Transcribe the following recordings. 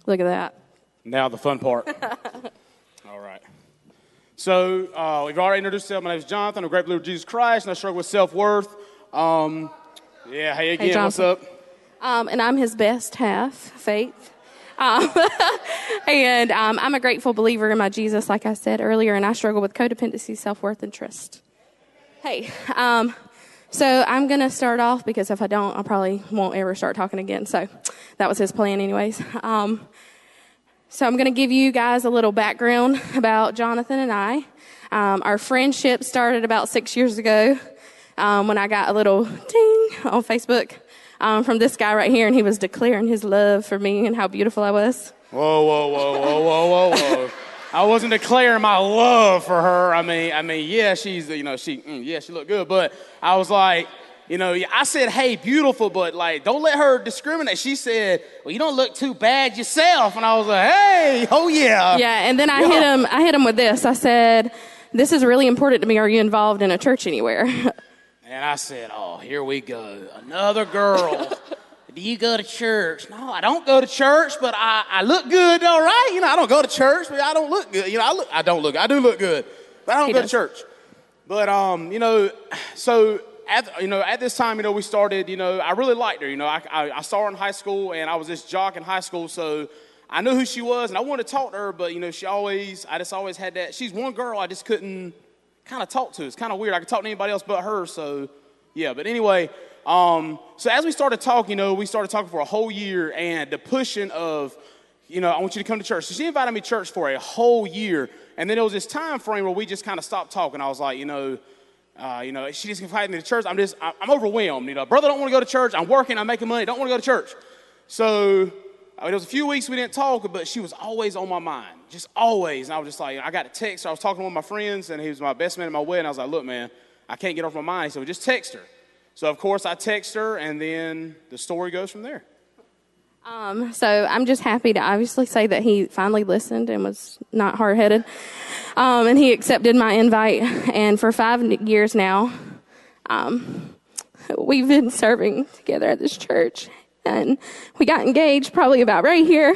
Look at that. Now the fun part. All right. So we've already introduced ourselves. My name is Jonathan. I'm a great believer of Jesus Christ, and I struggle with self-worth. Hey again, what's up? And I'm his best half, Faith. And I'm a grateful believer in my Jesus, like I said earlier, and I struggle with codependency, self-worth, and trust. Hey, so I'm going to start off, because if I don't, I probably won't ever start talking again. So that was his plan anyways. So I'm going to give you guys a little background about Jonathan and I. Our friendship started about 6 years ago when I got a little ding on Facebook from this guy right here, and he was declaring his love for me and how beautiful I was. Whoa. I wasn't declaring my love for her. I mean, yeah, she's, she looked good, but I was like, I said, hey, beautiful, but like, don't let her discriminate. She said, well, you don't look too bad yourself. And I was like, hey, oh yeah. Yeah, and then I hit him with this. I said, this is really important to me. Are you involved in a church anywhere? And I said, oh, here we go. Another girl. Do you go to church? No, I don't go to church, but I look good, all right? I don't go to church, but I don't look good. I do look good, but I don't go to church. But, so at this time, we started, I really liked her. I saw her in high school, and I was this jock in high school, so I knew who she was, and I wanted to talk to her, but, I just always had that. She's one girl I just couldn't kind of talk to. It's kind of weird. I could talk to anybody else but her, so, yeah. But anyway, so as we started talking, we started talking for a whole year, and the pushing of, I want you to come to church. So she invited me to church for a whole year, and then there was this time frame where we just kind of stopped talking. I was like, she just invited me to church. I'm overwhelmed. Brother, don't want to go to church. I'm working. I'm making money. Don't want to go to church. So there was a few weeks we didn't talk, but she was always on my mind, just always. And I was just like, I got a text. I was talking to one of my friends, and he was my best man at my wedding. I was like, look, man, I can't get off my mind. He said, well, just text her. So, of course, I text her, and then the story goes from there. So I'm just happy to obviously say that he finally listened and was not hard-headed. And he accepted my invite. And for 5 years now, we've been serving together at this church. And we got engaged probably about right here.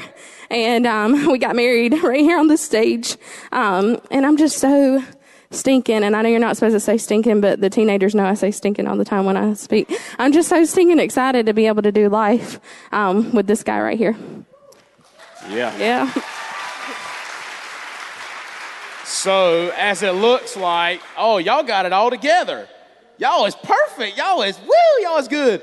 And we got married right here on the stage. And I'm just so stinking, and I know you're not supposed to say stinking, but the teenagers know I say stinking all the time when I speak. I'm just so stinking excited to be able to do life with this guy right here. Yeah. So, as it looks like, y'all got it all together. Y'all is perfect. Y'all is good.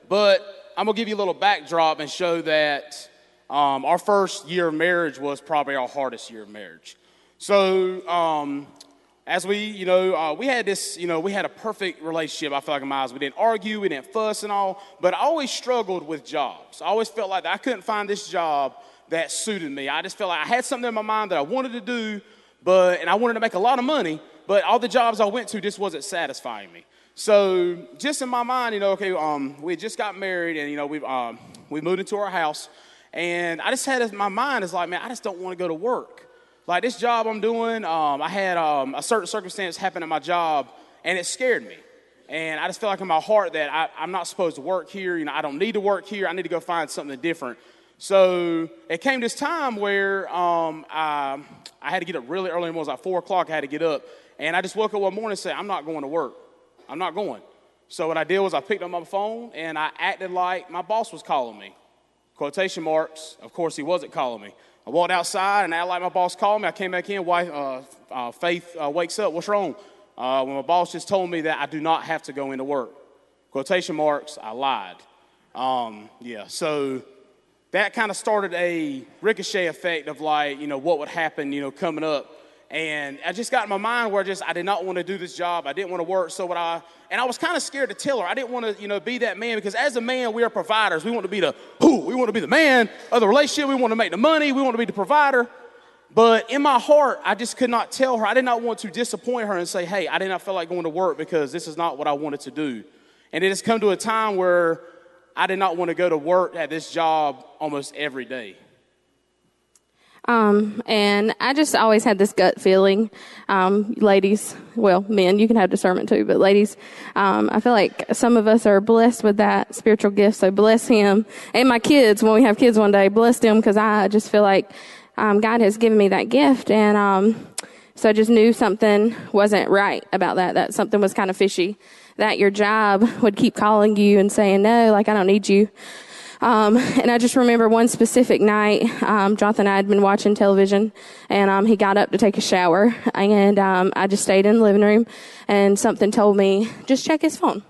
But I'm going to give you a little backdrop and show that our first year of marriage was probably our hardest year of marriage. So, as we had this, we had a perfect relationship, I feel like in my eyes. We didn't argue, we didn't fuss and all, but I always struggled with jobs. I always felt like I couldn't find this job that suited me. I just felt like I had something in my mind that I wanted to do, and I wanted to make a lot of money, but all the jobs I went to just wasn't satisfying me. So just in my mind, we had just got married, and, we moved into our house, and I just had in my mind, it's like, man, I just don't want to go to work. Like this job I'm doing, I had a certain circumstance happen at my job, and it scared me. And I just felt like in my heart that I'm not supposed to work here. I don't need to work here. I need to go find something different. So it came this time where I had to get up really early. It was like 4 o'clock. I had to get up. And I just woke up one morning and said, I'm not going to work. I'm not going. So what I did was I picked up my phone, and I acted like my boss was calling me. Quotation marks. Of course, he wasn't calling me. I walked outside and acted like my boss called me. I came back in. Faith wakes up. What's wrong? When my boss just told me that I do not have to go into work. Quotation marks, I lied. So that kind of started a ricochet effect of what would happen, coming up. And I just got in my mind where I did not want to do this job. I didn't want to work. And I was kind of scared to tell her. I didn't want to, be that man, because as a man, we are providers. We want to be we want to be the man of the relationship. We want to make the money. We want to be the provider. But in my heart, I just could not tell her. I did not want to disappoint her and say, hey, I did not feel like going to work because this is not what I wanted to do. And it has come to a time where I did not want to go to work at this job almost every day. And I just always had this gut feeling, ladies, well, men, you can have discernment too, but ladies, I feel like some of us are blessed with that spiritual gift. So bless him. And my kids, when we have kids one day, bless them, because I just feel like God has given me that gift. And so I just knew something wasn't right about that something was kind of fishy, that your job would keep calling you and saying, no, like, I don't need you. And I just remember one specific night, Jonathan and I had been watching television, and he got up to take a shower, and I just stayed in the living room, and something told me, just check his phone.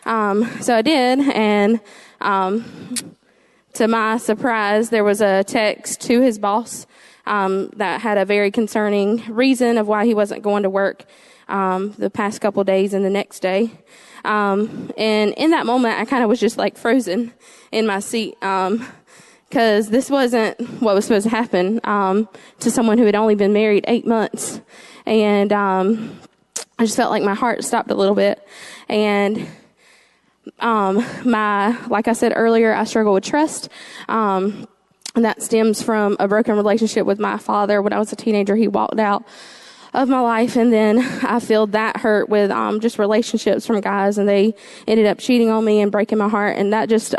So I did, and to my surprise, there was a text to his boss that had a very concerning reason of why he wasn't going to work the past couple of days and the next day. And in that moment, I kind of was just like frozen in my seat, because this wasn't what was supposed to happen to someone who had only been married 8 months. And I just felt like my heart stopped a little bit. And like I said earlier, I struggle with trust. And that stems from a broken relationship with my father. When I was a teenager, he walked out of my life, and then I felt that hurt with just relationships from guys, and they ended up cheating on me and breaking my heart. And that just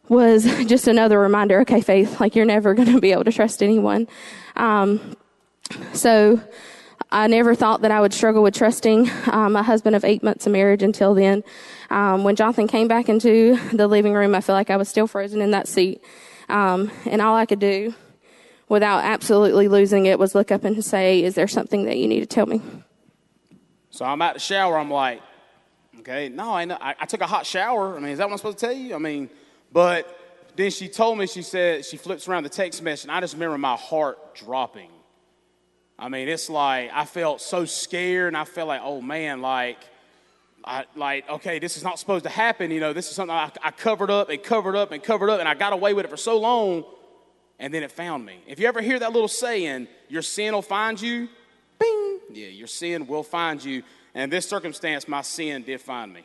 was just another reminder, okay, Faith, like, you're never going to be able to trust anyone. So I never thought that I would struggle with trusting my husband of 8 months of marriage until then. When Jonathan came back into the living room, I felt like I was still frozen in that seat. And all I could do, without absolutely losing it, was look up and say, is there something that you need to tell me? So I'm at the shower. I'm like, okay, no, I took a hot shower. I mean, is that what I'm supposed to tell you? I mean, but then she told me, she said, she flips around the text message, and I just remember my heart dropping. I mean, it's like I felt so scared, and I felt like, oh, man, okay, this is not supposed to happen. You know, this is something I covered up and covered up and covered up, and I got away with it for so long. And then it found me. If you ever hear that little saying, your sin will find you, bing, yeah, your sin will find you. And in this circumstance, my sin did find me.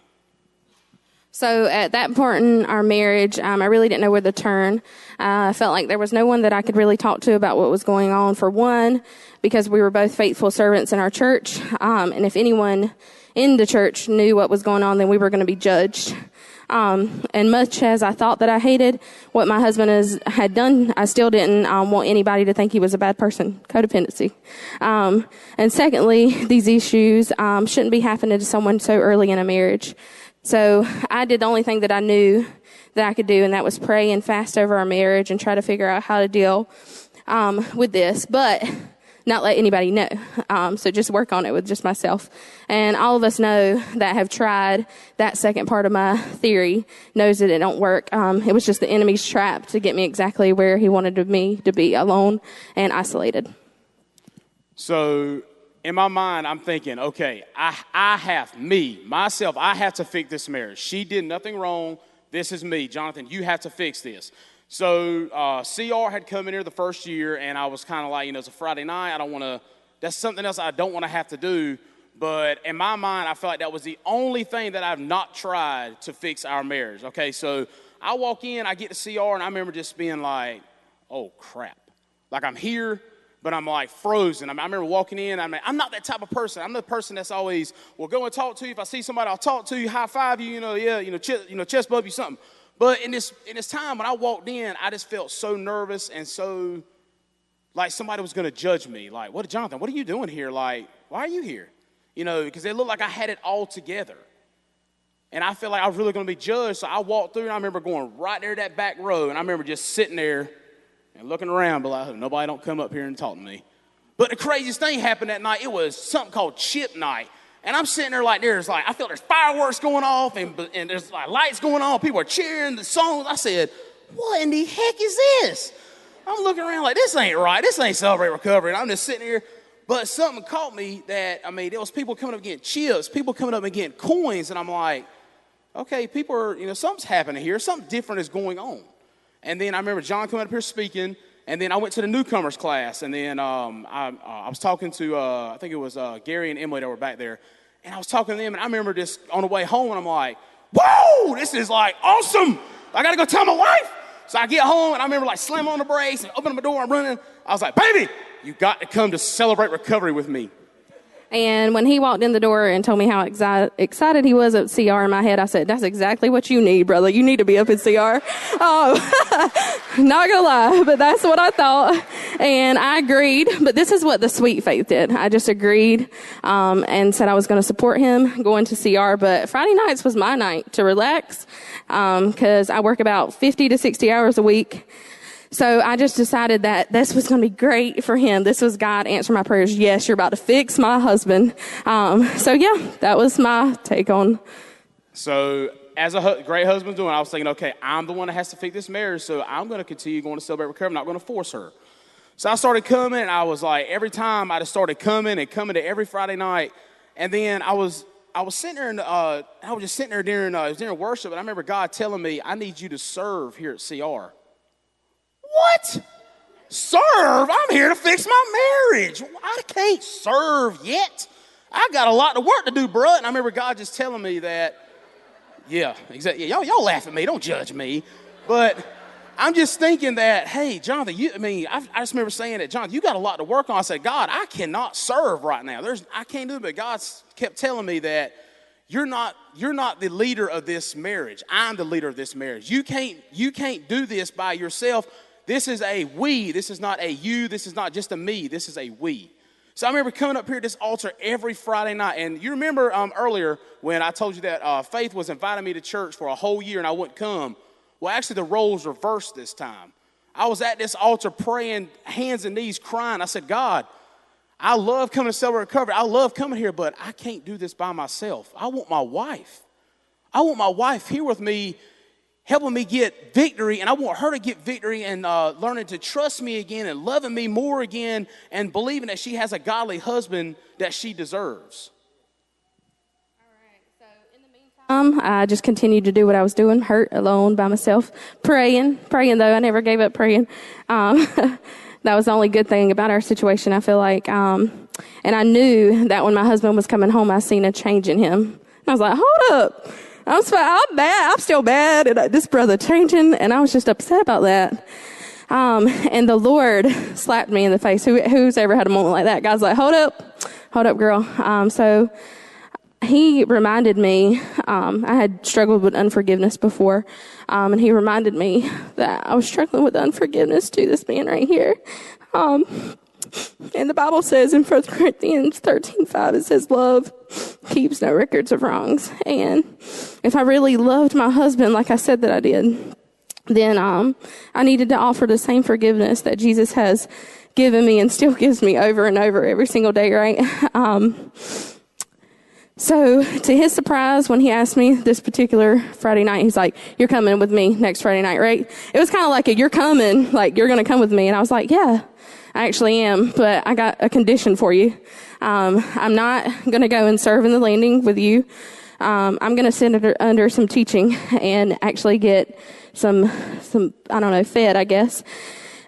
So at that point in our marriage, I really didn't know where to turn. I felt like there was no one that I could really talk to about what was going on. For one, because we were both faithful servants in our church. And if anyone in the church knew what was going on, then we were going to be judged. And much as I thought that I hated what my husband had done, I still didn't want anybody to think he was a bad person. Codependency. And secondly, these issues shouldn't be happening to someone so early in a marriage. So I did the only thing that I knew that I could do, and that was pray and fast over our marriage and try to figure out how to deal with this, but not let anybody know. So just work on it with just myself. And all of us know that have tried that second part of my theory knows that it don't work. It was just the enemy's trap to get me exactly where he wanted me to be, alone and isolated. So in my mind, I'm thinking, okay, I have to fix this marriage. She did nothing wrong. This is me. Jonathan, you have to fix this. So CR had come in here the first year, and I was kind of like, it's a Friday night. That's something else I don't want to have to do. But in my mind, I felt like that was the only thing that I've not tried to fix our marriage. Okay, so I walk in, I get to CR, and I remember just being like, oh, crap. Like, I'm here, but I'm like frozen. I remember walking in. I'm not that type of person. I'm the person that's always, go and talk to you. If I see somebody, I'll talk to you, high five you, chest bump you, something. But in this time when I walked in, I just felt so nervous and so like somebody was going to judge me. Like, Jonathan, what are you doing here? Like, why are you here? Because it looked like I had it all together. And I felt like I was really going to be judged. So I walked through, and I remember going right there to that back row. And I remember just sitting there and looking around, but like, nobody don't come up here and talk to me. But the craziest thing happened that night. It was something called chip night. And I'm sitting there like, I feel there's fireworks going off and there's like lights going on. People are cheering the songs. I said, what in the heck is this? I'm looking around like, this ain't right. This ain't Celebrate Recovery. And I'm just sitting here. But something caught me that, there was people coming up getting chips, people coming up and getting coins. And I'm like, okay, people are, something's happening here. Something different is going on. And then I remember John coming up here speaking. And then I went to the newcomers class, and then I was talking to, I think it was Gary and Emily that were back there. And I was talking to them, and I remember just on the way home, and I'm like, whoa, this is like awesome. I got to go tell my wife. So I get home, and I remember, like, slamming on the brakes and opening my door. I'm running. I was like, baby, you got to come to Celebrate Recovery with me. And when he walked in the door and told me how excited he was at CR, in my head, I said, that's exactly what you need, brother. You need to be up at CR. Not gonna lie, but that's what I thought. And I agreed. But this is what the sweet faith did. I just agreed and said I was going to support him going to CR. But Friday nights was my night to relax because I work about 50 to 60 hours a week. So I just decided that this was going to be great for him. This was God answering my prayers. Yes, you're about to fix my husband. So yeah, that was my take on. So as a great husband doing, I was thinking, okay, I'm the one that has to fix this marriage. So I'm going to continue going to Celebrate Recovery. I'm not going to force her. So I started coming, and I was like, every time I just started coming to every Friday night. And then I was sitting there, and I was just sitting there during worship. And I remember God telling me, I need you to serve here at CR. What? Serve? I'm here to fix my marriage. I can't serve yet. I got a lot of work to do, bro. And I remember God just telling me that, yeah, exactly. Yeah, y'all laugh at me. Don't judge me. But I'm just thinking that, hey, Jonathan, I just remember saying that, Jonathan, you got a lot to work on. I said, God, I cannot serve right now. I can't do it. But God kept telling me that you're not the leader of this marriage. I'm the leader of this marriage. You can't do this by yourself. This is a we. This is not a you. This is not just a me. This is a we. So I remember coming up here at this altar every Friday night. And you remember earlier when I told you that Faith was inviting me to church for a whole year and I wouldn't come. Well, actually, the roles reversed this time. I was at this altar praying, hands and knees, crying. I said, God, I love coming to Celebrate Recovery. I love coming here, but I can't do this by myself. I want my wife. I want my wife here with me, helping me get victory, and I want her to get victory and learning to trust me again and loving me more again and believing that she has a godly husband that she deserves. All right. So in the meantime, I just continued to do what I was doing, hurt, alone, by myself, praying though. I never gave up praying. That was the only good thing about our situation, I feel like. And I knew that when my husband was coming home, I seen a change in him. I was like, hold up. I'm bad. I'm still bad. And this brother changing. And I was just upset about that. And the Lord slapped me in the face. Who's ever had a moment like that? God's like, hold up, girl. So he reminded me, I had struggled with unforgiveness before. And he reminded me that I was struggling with unforgiveness to this man right here. And the Bible says in 1 Corinthians 13:5, it says, love keeps no records of wrongs. And if I really loved my husband like I said that I did, then I needed to offer the same forgiveness that Jesus has given me and still gives me over and over every single day, right? So to his surprise, when he asked me this particular Friday night, he's like, you're coming with me next Friday night, right? It was kind of like you're coming, like you're going to come with me. And I was like, yeah, I actually am, but I got a condition for you. I'm not going to go and serve in the landing with you. I'm going to sit under some teaching and actually get some, I don't know, fed, I guess.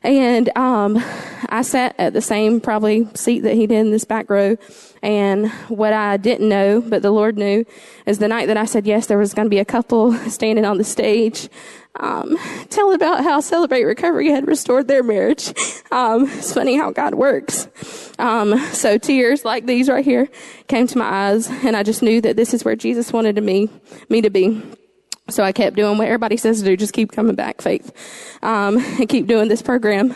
And I sat at the same probably seat that he did in this back row. And what I didn't know, but the Lord knew, is the night that I said yes, there was going to be a couple standing on the stage telling about how Celebrate Recovery had restored their marriage. It's funny how God works. So tears like these right here came to my eyes, and I just knew that this is where Jesus wanted me to be. So I kept doing what everybody says to do, just keep coming back, Faith, and keep doing this program.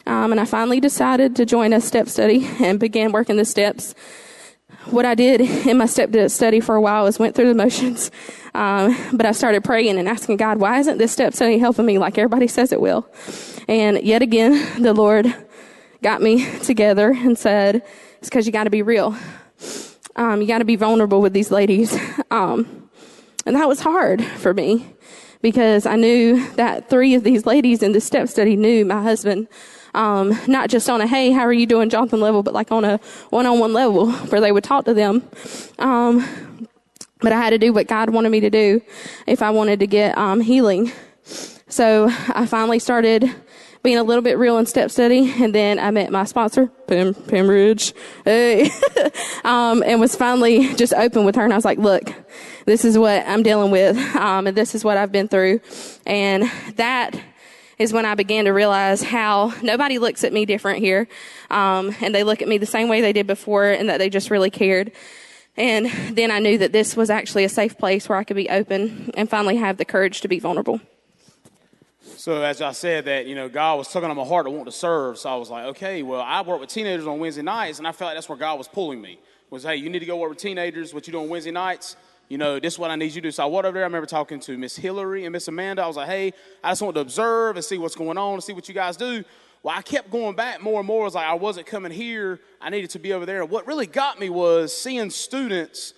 And I finally decided to join a step study and began working the steps. What I did in my step study for a while was went through the motions, but I started praying and asking God, why isn't this step study helping me like everybody says it will? And yet again, the Lord got me together and said, it's because you got to be real. You got to be vulnerable with these ladies. And that was hard for me because I knew that 3 of these ladies in the step study knew my husband, not just on a, hey, how are you doing, Jonathan level, but like on a one-on-one level where they would talk to them. But I had to do what God wanted me to do if I wanted to get healing. So I finally started being a little bit real in step study, and then I met my sponsor, Pam Ridge, hey, and was finally just open with her. And I was like, look, this is what I'm dealing with, and this is what I've been through. And that is when I began to realize how nobody looks at me different here. And they look at me the same way they did before, and that they just really cared. And then I knew that this was actually a safe place where I could be open and finally have the courage to be vulnerable. So as I said that, God was tugging on my heart to want to serve. So I was like, okay, well, I work with teenagers on Wednesday nights, and I felt like that's where God was pulling me. Was, hey, you need to go work with teenagers. What you do on Wednesday nights, this is what I need you to do. So I went over there. I remember talking to Miss Hillary and Miss Amanda. I was like, hey, I just want to observe and see what's going on and see what you guys do. Well, I kept going back more and more. It was like I wasn't coming here. I needed to be over there. And what really got me was seeing students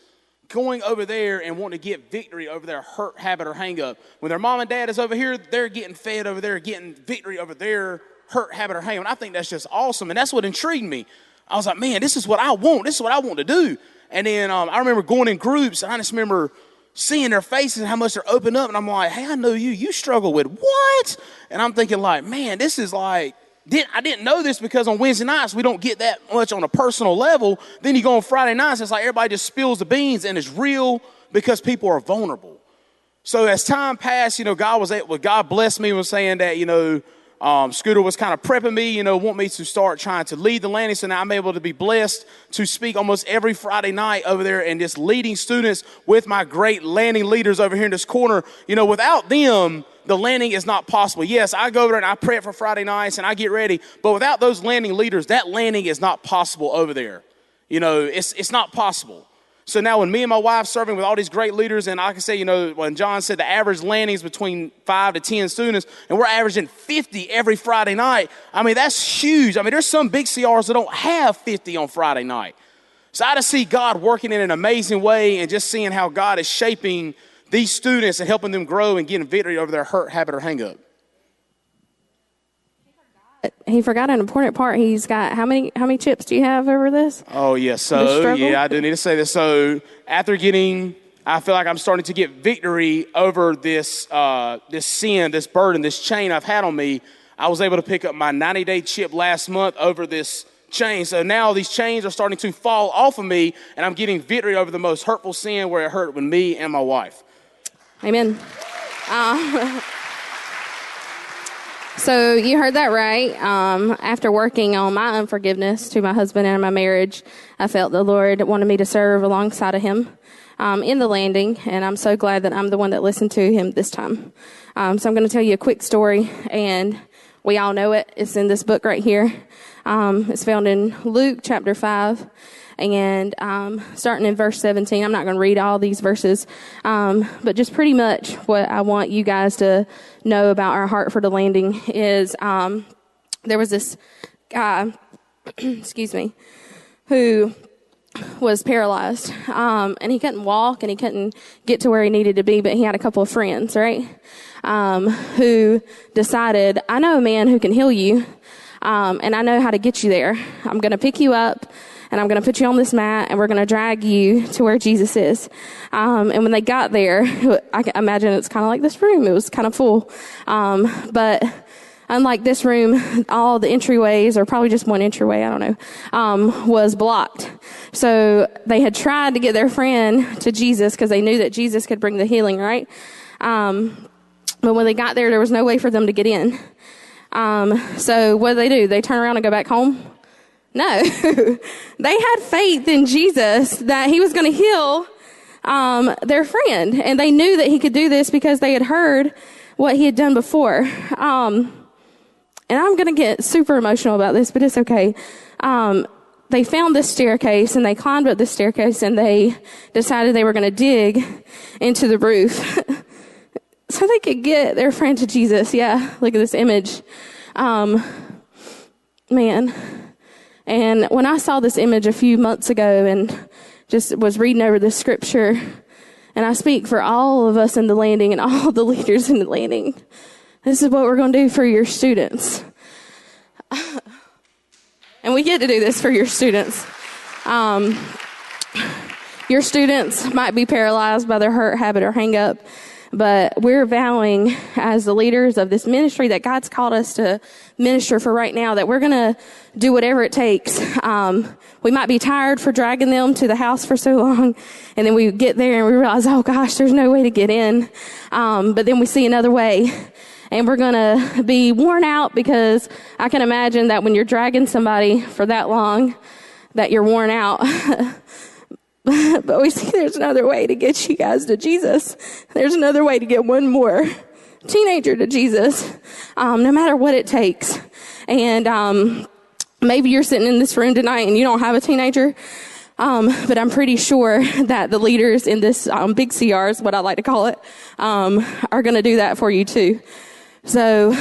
going over there and wanting to get victory over their hurt, habit, or hang-up. When their mom and dad is over here, they're getting fed over there, getting victory over their hurt, habit, or hang-up. And I think that's just awesome, and that's what intrigued me. I was like, man, this is what I want. This is what I want to do. And then I remember going in groups, and I just remember seeing their faces and how much they're open up. And I'm like, hey, I know you. You struggle with what? And I'm thinking like, man, this is like, I didn't know this because on Wednesday nights, we don't get that much on a personal level. Then you go on Friday nights, it's like everybody just spills the beans, and it's real because people are vulnerable. So as time passed, God blessed me with saying that, Scooter was kind of prepping me, want me to start trying to lead the landing. So now I'm able to be blessed to speak almost every Friday night over there and just leading students with my great landing leaders over here in this corner. Without them, the landing is not possible. Yes, I go over there and I prep for Friday nights and I get ready. But without those landing leaders, that landing is not possible over there. It's not possible. So now when me and my wife serving with all these great leaders, and I can say, when John said the average landing is between 5 to 10 students, and we're averaging 50 every Friday night, that's huge. There's some big CRs that don't have 50 on Friday night. So I just see God working in an amazing way and just seeing how God is shaping these students and helping them grow and getting victory over their hurt, habit, or hang-up. He forgot an important part. He's got how many chips do you have over this? Oh, yes. So, I do need to say this. So after I feel like I'm starting to get victory over this sin, this burden, this chain I've had on me. I was able to pick up my 90-day chip last month over this chain. So now these chains are starting to fall off of me, and I'm getting victory over the most hurtful sin where it hurt with me and my wife. Amen. So you heard that right. After working on my unforgiveness to my husband and my marriage, I felt the Lord wanted me to serve alongside of him in the landing, and I'm so glad that I'm the one that listened to him this time. So I'm going to tell you a quick story, and we all know it. It's in this book right here. It's found in Luke chapter 5. And starting in verse 17, I'm not going to read all these verses, but just pretty much what I want you guys to know about our heart for the landing is there was this guy, who was paralyzed, and he couldn't walk and he couldn't get to where he needed to be, but he had a couple of friends, right, who decided, I know a man who can heal you, and I know how to get you there. I'm going to pick you up, and I'm going to put you on this mat, and we're going to drag you to where Jesus is. And when they got there, I can imagine it's kind of like this room. It was kind of full. But unlike this room, all the entryways, or probably just one entryway, I don't know, was blocked. So they had tried to get their friend to Jesus because they knew that Jesus could bring the healing, right? But when they got there, there was no way for them to get in. So what do? They turn around and go back home? No. They had faith in Jesus that he was going to heal their friend. And they knew that he could do this because they had heard what he had done before. And I'm going to get super emotional about this, but it's okay. They found this staircase, and they climbed up this staircase, and they decided they were going to dig into the roof so they could get their friend to Jesus. Yeah, look at this image. Man. And when I saw this image a few months ago and just was reading over this scripture, and I speak for all of us in the landing and all the leaders in the landing, this is what we're going to do for your students. And we get to do this for your students. Your students might be paralyzed by their hurt, habit, or hang up, but we're vowing as the leaders of this ministry that God's called us to minister for right now, that we're going to do whatever it takes. We might be tired for dragging them to the house for so long, and then we get there and we realize, oh gosh, there's no way to get in. But then we see another way. and we're going to be worn out, because I can imagine that when you're dragging somebody for that long, that you're worn out. But we see there's another way to get you guys to Jesus. There's another way to get one more teenager to Jesus, no matter what it takes. And maybe you're sitting in this room tonight and you don't have a teenager, but I'm pretty sure that the leaders in this big CR, is what I like to call it, are going to do that for you too. So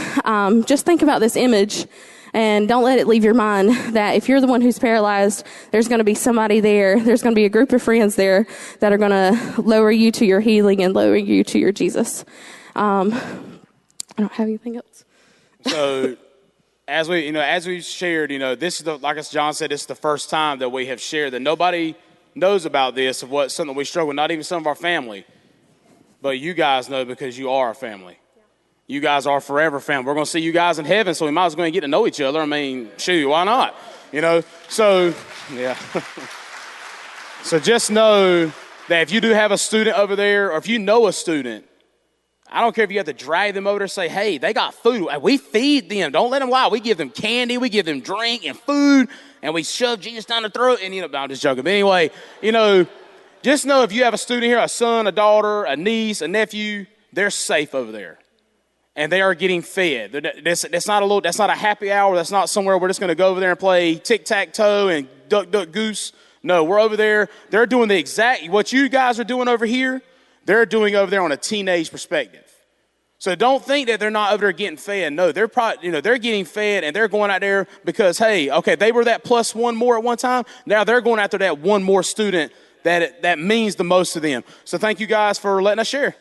just think about this image. And don't let it leave your mind that if you're the one who's paralyzed, there's going to be somebody there. There's going to be a group of friends there that are going to lower you to your healing and lower you to your Jesus. I don't have anything else. So, as we shared, this is like as John said, this is the first time that we have shared that nobody knows about this, of what something we struggle with, not even some of our family, but you guys know, because you are our family. You guys are forever family. We're going to see you guys in heaven, so we might as well get to know each other. I mean, shoot, why not? So, yeah. So just know that if you do have a student over there, or if you know a student, I don't care if you have to drag them over there and say, hey, they got food. We feed them. Don't let them lie. We give them candy. We give them drink and food, and we shove Jesus down their throat. And, I'm just joking. But anyway, just know if you have a student here, a son, a daughter, a niece, a nephew, they're safe over there. And they are getting fed. That's not a happy hour. That's not somewhere we're just going to go over there and play tic-tac-toe and duck-duck-goose. No, we're over there. They're doing the exact, what you guys are doing over here, they're doing over there on a teenage perspective. So don't think that they're not over there getting fed. No, they're probably, they're getting fed, and they're going out there because, hey, okay, they were that plus one more at one time. Now they're going after that one more student that means the most to them. So thank you guys for letting us share.